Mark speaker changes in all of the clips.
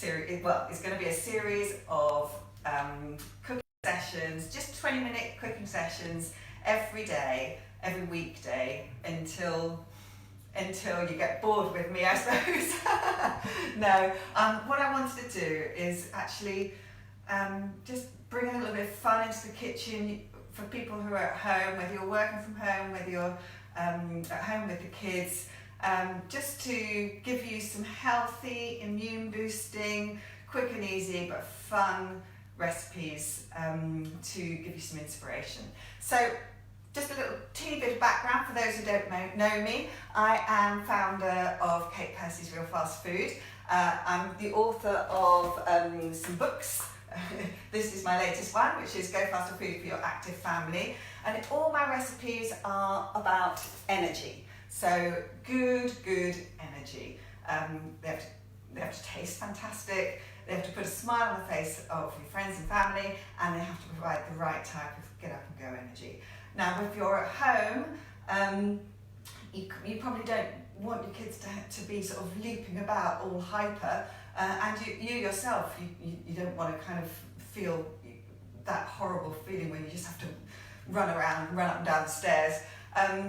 Speaker 1: series, well, it's going to be a series of cooking sessions, just 20-minute cooking sessions every day, every weekday until you get bored with me, I suppose. No, what I wanted to do is actually just bring a little bit of fun into the kitchen for people who are at home, whether you're working from home, whether you're at home with the kids, just to give you some healthy, immune boosting, quick and easy but fun recipes to give you some inspiration. So just a little teeny bit of background for those who don't know me. I am founder of Percy's Real Fast Food. I'm the author of some books. This is my latest one, which is Go Faster Food for Your Active Family. And all my recipes are about energy. So good energy. They have to taste fantastic. They have to put a smile on the face of your friends and family, and they have to provide the right type of get up and go energy. Now, if you're at home, you probably don't want your kids to be sort of leaping about all hyper, and you yourself, you don't want to kind of feel that horrible feeling when you just have to run around, run up and down the stairs.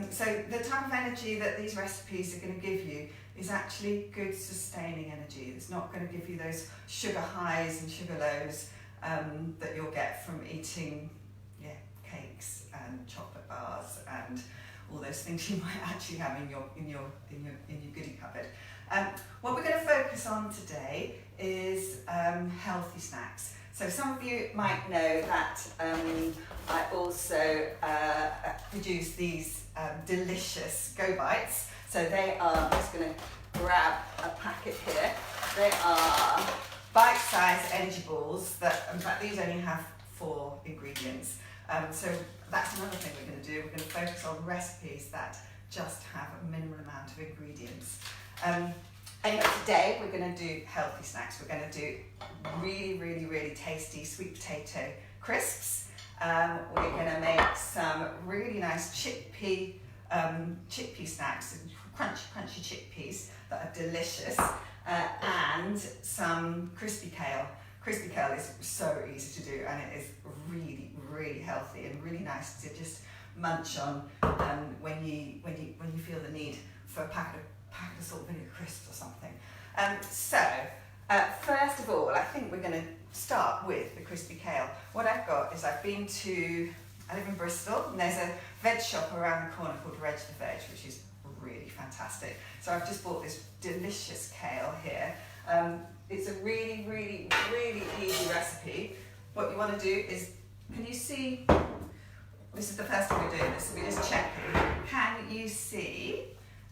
Speaker 1: So the type of energy that these recipes are going to give you is actually good sustaining energy. It's not going to give you those sugar highs and sugar lows that you'll get from eating cakes and chocolate bars and all those things you might actually have in your goodie cupboard. What we're going to focus on today is healthy snacks. So some of you might know that I also produce these delicious Go Bites. So they are, I'm just going to grab a packet here. They are bite-sized energy balls that, in fact, these only have 4 ingredients. So that's another thing we're going to do. We're going to focus on recipes that just have a minimal amount of ingredients. Anyway, today we're going to do healthy snacks. We're going to do really tasty sweet potato crisps. We're going to make some really nice chickpea snacks, crunchy chickpeas that are delicious, and some crispy kale. Crispy kale is so easy to do, and it is really healthy and really nice to just munch on when you feel the need for a packet of salt vinegar crisps or something. First of all, I think we're going to start with the crispy kale. What I've got is I live in Bristol, and there's a veg shop around the corner called Roasted Chickpeas, which is really fantastic. So I've just bought this delicious kale here. It's a really easy recipe. What you want to do is, can you see, this is the first time we're doing this, so we're just checking. Can you see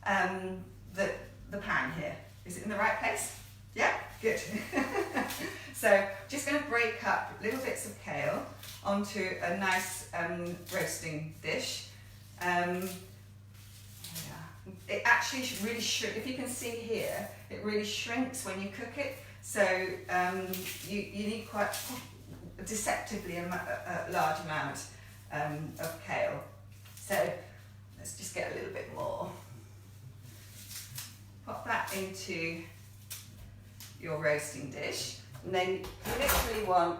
Speaker 1: the pan here? Is it in the right place? Yeah, good. So just going to break up little bits of kale onto a nice roasting dish. It actually really shrinks. If you can see here, it really shrinks when you cook it. So you need quite deceptively a large amount of kale. So let's just get a little bit more. Pop that into your roasting dish, and then you literally want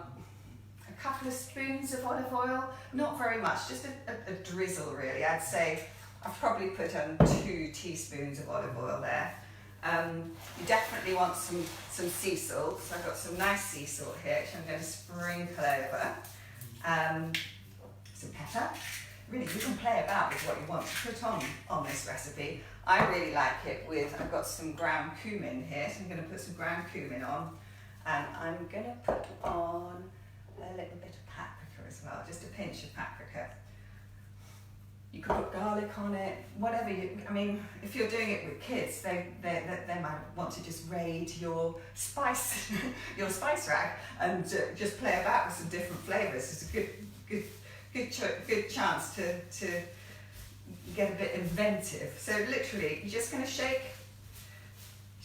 Speaker 1: a couple of spoons of olive oil, not very much, just a drizzle really. I'd say I've probably put 2 teaspoons of olive oil there. You definitely want some sea salt, so I've got some nice sea salt here, which I'm going to sprinkle over. Some pepper. Really, you can play about with what you want to put on this recipe. I really like it with, I've got some ground cumin here, so I'm going to put some ground cumin on, and I'm going to put on a little bit of paprika as well, just a pinch of paprika. You could put garlic on it, whatever I mean, if you're doing it with kids, they might want to just raid your spice rack and just play about with some different flavours. It's a good chance to get a bit inventive. So literally, you're just going to shake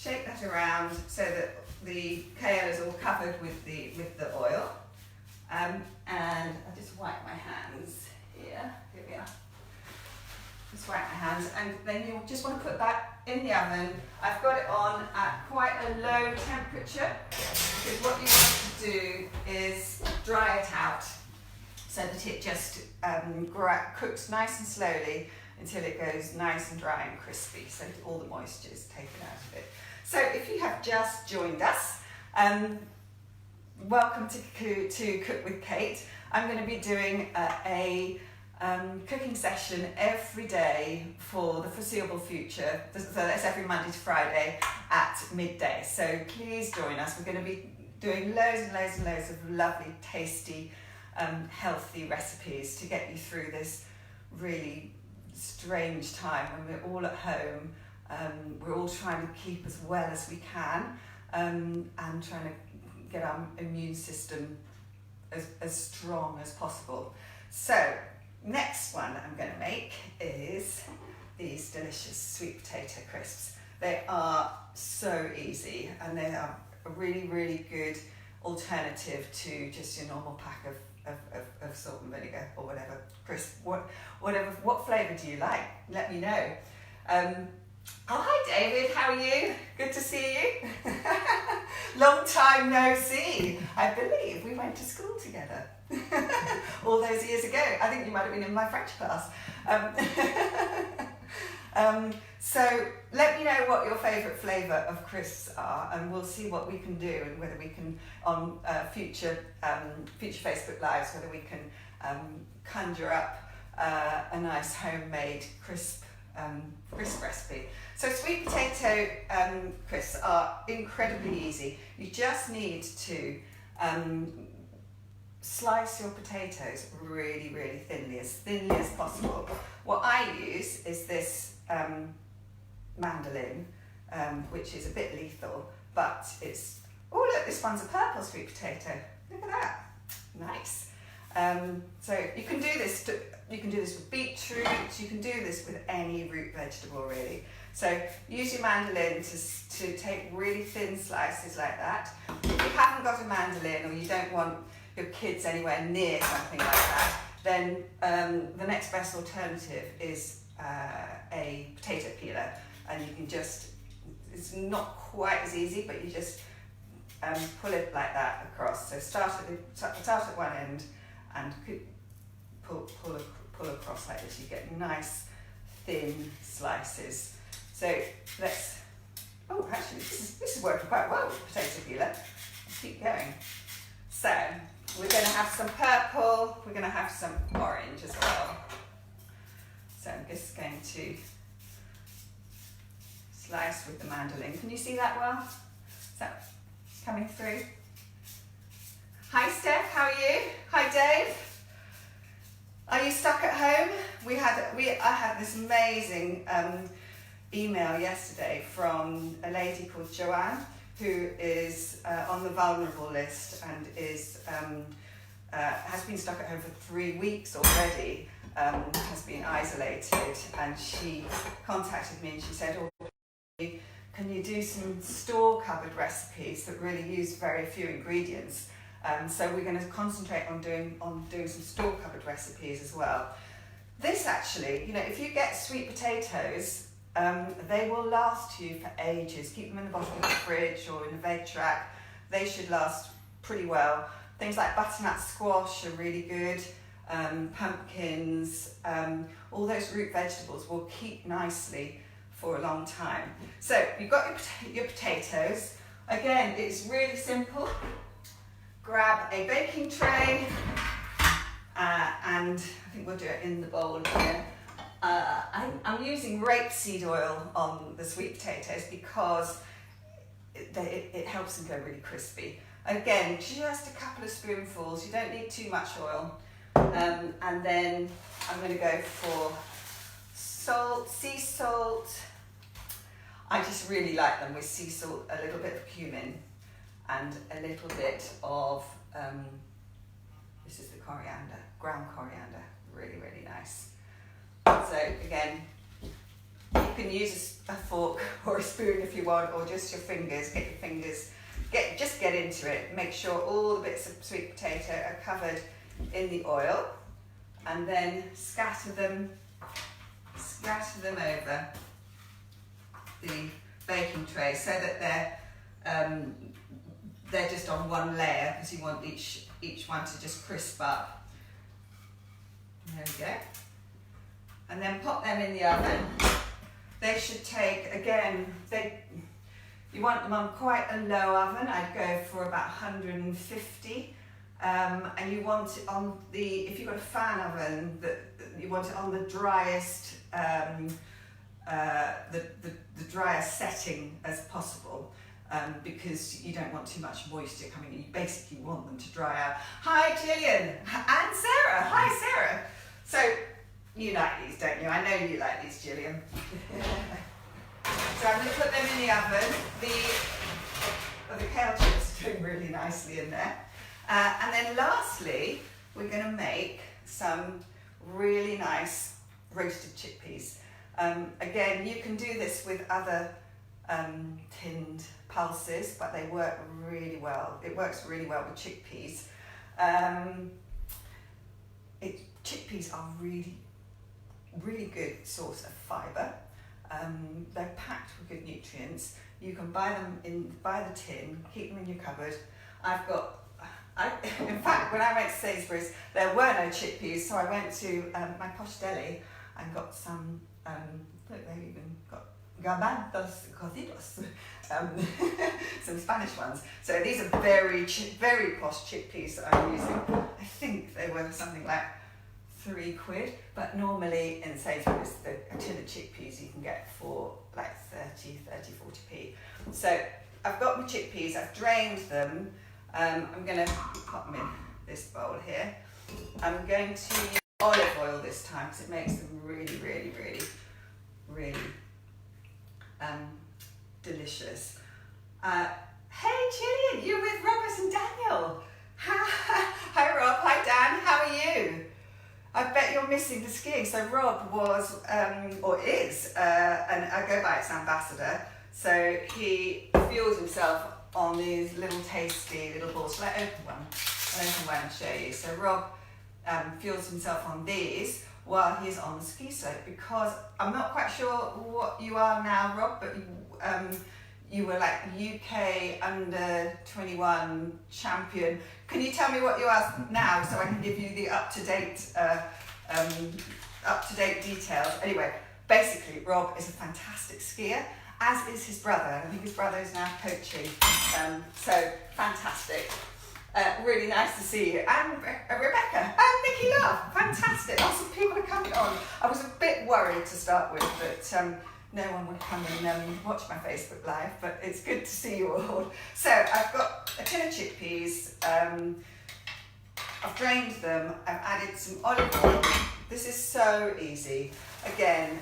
Speaker 1: that around so that the kale is all covered with the oil. And I just wipe my hands here. Here we are. Just wipe my hands, and then you just want to put that in the oven. I've got it on at quite a low temperature. because what you want to do is dry it out so that it just cooks nice and slowly until it goes nice and dry and crispy, so all the moisture is taken out of it. So if you have just joined us, welcome to Cook with Kate. I'm going to be doing a cooking session every day for the foreseeable future. So that's every Monday to Friday at midday. So please join us. We're going to be doing loads and loads and loads of lovely, tasty, healthy recipes to get you through this really strange time when we're all at home. We're all trying to keep as well as we can and trying to get our immune system as strong as possible. So next one I'm going to make is these delicious sweet potato crisps. They are so easy and they are a really, really good alternative to just your normal pack of salt and vinegar or whatever crisp. What flavour do you like? Let me know. Oh, hi David, how are you? Good to see you. Long time no see. I believe we went to school together all those years ago. I think you might have been in my French class. So let me know what your favourite flavour of crisps are, and we'll see what we can do and whether we can, on future Facebook Lives, whether we can conjure up a nice homemade crisp recipe. So sweet potato crisps are incredibly easy. You just need to slice your potatoes really, really thinly as possible. What I use is this mandolin, which is a bit lethal, but it's, oh look, this one's a purple sweet potato. Look at that, nice. So you can do this with beetroot, you can do this with any root vegetable really. So use your mandolin to take really thin slices like that. If you haven't got a mandolin or you don't want your kids anywhere near something like that, then the next best alternative is a potato peeler, and you can just, it's not quite as easy, but you just pull it like that across. So start at one end and pull across like this. You get nice thin slices. So let's, oh actually this is working quite well with the potato peeler. Let's keep going. So we're going to have some purple, we're going to have some orange as well. So I'm just going to slice with the mandolin. Can you see that well? Is that coming through? Hi Steph, how are you? Hi Dave. Are you stuck at home? I had this amazing email yesterday from a lady called Joanne, who is on the vulnerable list and is has been stuck at home for 3 weeks already, has been isolated, and she contacted me and she said, oh, can you do some store cupboard recipes that really use very few ingredients? So we're going to concentrate on doing some store cupboard recipes as well. This actually, you know, if you get sweet potatoes, they will last you for ages. Keep them in the bottom of the fridge or in a veg rack. They should last pretty well. Things like butternut squash are really good. Pumpkins, all those root vegetables will keep nicely for a long time. So you've got your potatoes. Again, it's really simple. Grab a baking tray, and I think we'll do it in the bowl here. I'm using rapeseed oil on the sweet potatoes because it helps them go really crispy. Again, just a couple of spoonfuls, you don't need too much oil. And then I'm going to go for salt, sea salt. I just really like them with sea salt, a little bit of cumin, and a little bit of, this is the coriander, ground coriander, really, really nice. So again, you can use a fork or a spoon if you want, or just your fingers, just get into it. Make sure all the bits of sweet potato are covered in the oil, and then scatter them over the baking tray so that they're just on one layer because you want each one to just crisp up. There we go. And then pop them in the oven. They should take, again, you want them on quite a low oven. I'd go for about 150. And you want it on if you've got a fan oven, you want it on the driest, the driest setting as possible. Because you don't want too much moisture coming in. You basically want them to dry out. Hi Gillian and Sarah. Hi Sarah. So you like these, don't you? I know you like these, Gillian. So I'm going to put them in the oven. The kale chips are doing really nicely in there. And then lastly, we're going to make some really nice roasted chickpeas. Again, you can do this with other tinned pulses, but they work really well. It works really well with chickpeas. Chickpeas are really good source of fibre. They're packed with good nutrients. You can buy them by the tin, keep them in your cupboard. In fact, when I went to Sainsbury's, there were no chickpeas, so I went to my posh deli and got some, look, they've even got garbanzos cocidos, some Spanish ones. So these are very posh chickpeas that I'm using. I think they were something like £3, but normally in Sainsbury's, a tin of chickpeas you can get for like 30, 40p. So I've got my chickpeas, I've drained them. I'm going to pop them in this bowl here. I'm going to use olive oil this time because it makes them really delicious. Hey Gillian, you're with Robert and Daniel. Hi Rob, hi Dan, how are you? I bet you're missing the skiing. So Rob was, or is, I go by its ambassador. So he fuels himself on these little tasty little balls. Shall I open one? I'll open one and show you. So Rob fuels himself on these while he's on the ski slope, because I'm not quite sure what you are now, Rob, but you were like UK under 21 champion. Can you tell me what you are now so I can give you the up-to-date details? Anyway, basically Rob is a fantastic skier, as is his brother. I think his brother is now coaching. So fantastic. Really nice to see you. And Rebecca and Nikki Love. Fantastic. Lots of people are coming on. I was a bit worried to start with, but no one would come and watch my Facebook Live, but it's good to see you all. So I've got a tin of chickpeas. I've drained them. I've added some olive oil. This is so easy. Again,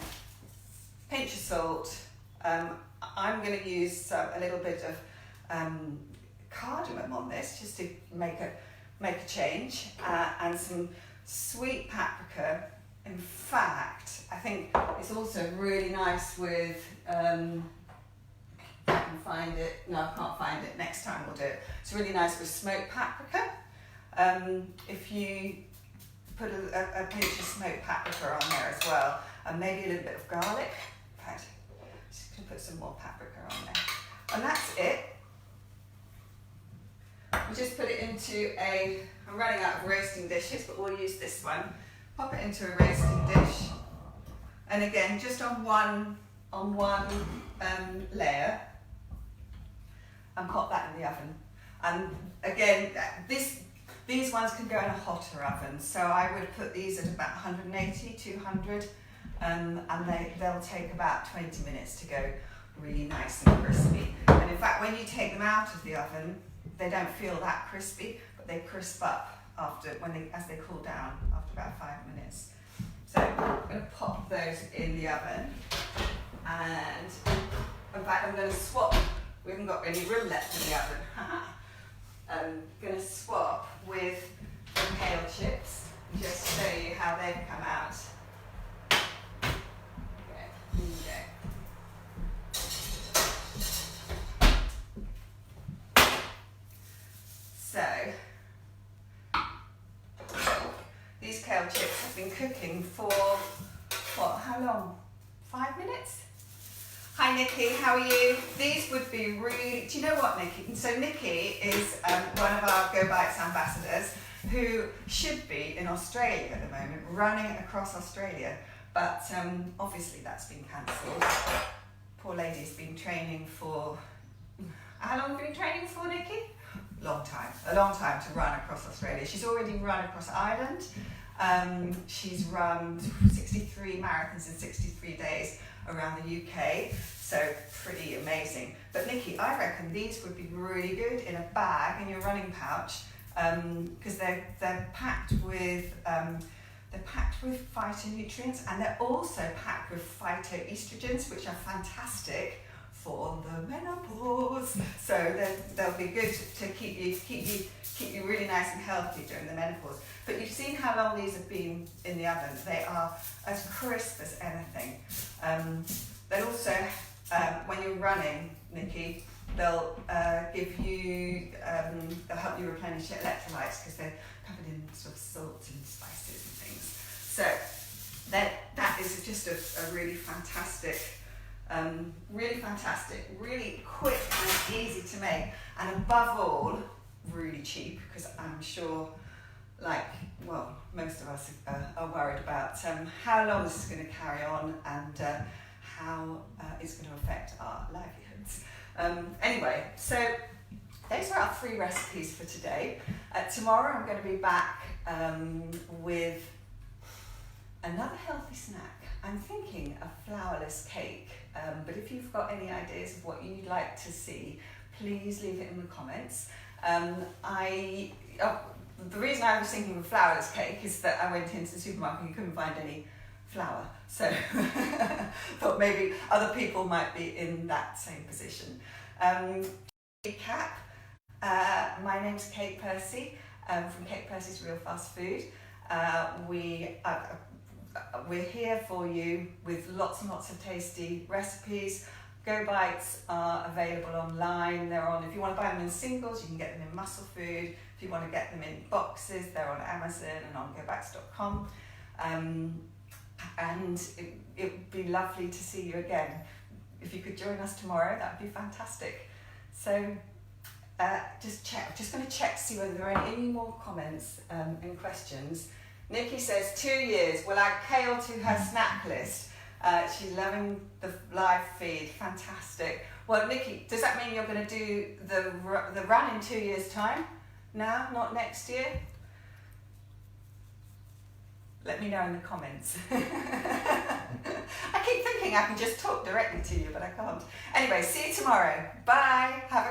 Speaker 1: pinch of salt. I'm going to use a little bit of cardamom on this just to make a change, and some sweet paprika. In fact, I think it's also really nice with, if I can find it, no I can't find it, next time we'll do it. It's really nice with smoked paprika. If you put a pinch of smoked paprika on there as well, and maybe a little bit of garlic. In fact, I'm just going to put some more paprika on there. And that's it. We just put it into I'm running out of roasting dishes, but we'll use this one. Pop it into a roasting dish, and again, just on one layer, and pop that in the oven. And again, these ones can go in a hotter oven, so I would put these at about 180, 200, and they'll take about 20 minutes to go really nice and crispy. And in fact, when you take them out of the oven, they don't feel that crispy, but they crisp up as they cool down after about 5 minutes. So I'm going to pop those in the oven, and in fact I'm going to swap. We haven't got any room left in the oven. I'm going to swap with the kale chips, just show you how they've come out. Okay, here you go. So, these kale chips have been cooking for, how long? 5 minutes? Hi Nikki, how are you? These would be really, do you know what, Nikki? So Nikki is one of our Go Bites ambassadors who should be in Australia at the moment, running across Australia. But obviously that's been cancelled. Poor lady's been training for, how long have you been training for, Nikki? A long time to run across Australia. She's already run across Ireland. She's run 63 marathons in 63 days around the UK, so pretty amazing. But Nikki, I reckon these would be really good in a bag, in your running pouch, because they're packed with phytonutrients, and they're also packed with phytoestrogens, which are fantastic for the menopause. So they'll be good to keep you really nice and healthy during the menopause. But you've seen how long these have been in the oven. They are as crisp as anything. They'll also, when you're running, Nikki, they'll give you, they'll help you replenish your electrolytes because they're covered in sort of salt and spices and things. So that is just a really fantastic, really quick and easy to make, and above all, really cheap, because I'm sure, most of us are worried about how long this is going to carry on and how it's going to affect our livelihoods. Anyway, so those are our 3 recipes for today. Tomorrow I'm going to be back with another healthy snack. I'm thinking a flourless cake, but if you've got any ideas of what you'd like to see, please leave it in the comments. The reason I was thinking of a flourless cake is that I went into the supermarket and couldn't find any flour, so thought maybe other people might be in that same position. Recap, my name's Kate Percy from Kate Percy's Real Fast Food. We're here for you with lots and lots of tasty recipes. Go Bites are available online. They're on, if you want to buy them in singles, you can get them in Muscle Food. If you want to get them in boxes, they're on Amazon and on gobites.com. And it would be lovely to see you again. If you could join us tomorrow, that would be fantastic. So just going to check to see whether there are any more comments and questions. Nikki says 2 years, will add Kale to her snack list. She's loving the live feed, fantastic. Well, Nikki, does that mean you're going to do the run in 2 years' time? Now, not next year? Let me know in the comments. I keep thinking I can just talk directly to you, but I can't. Anyway, see you tomorrow. Bye. Have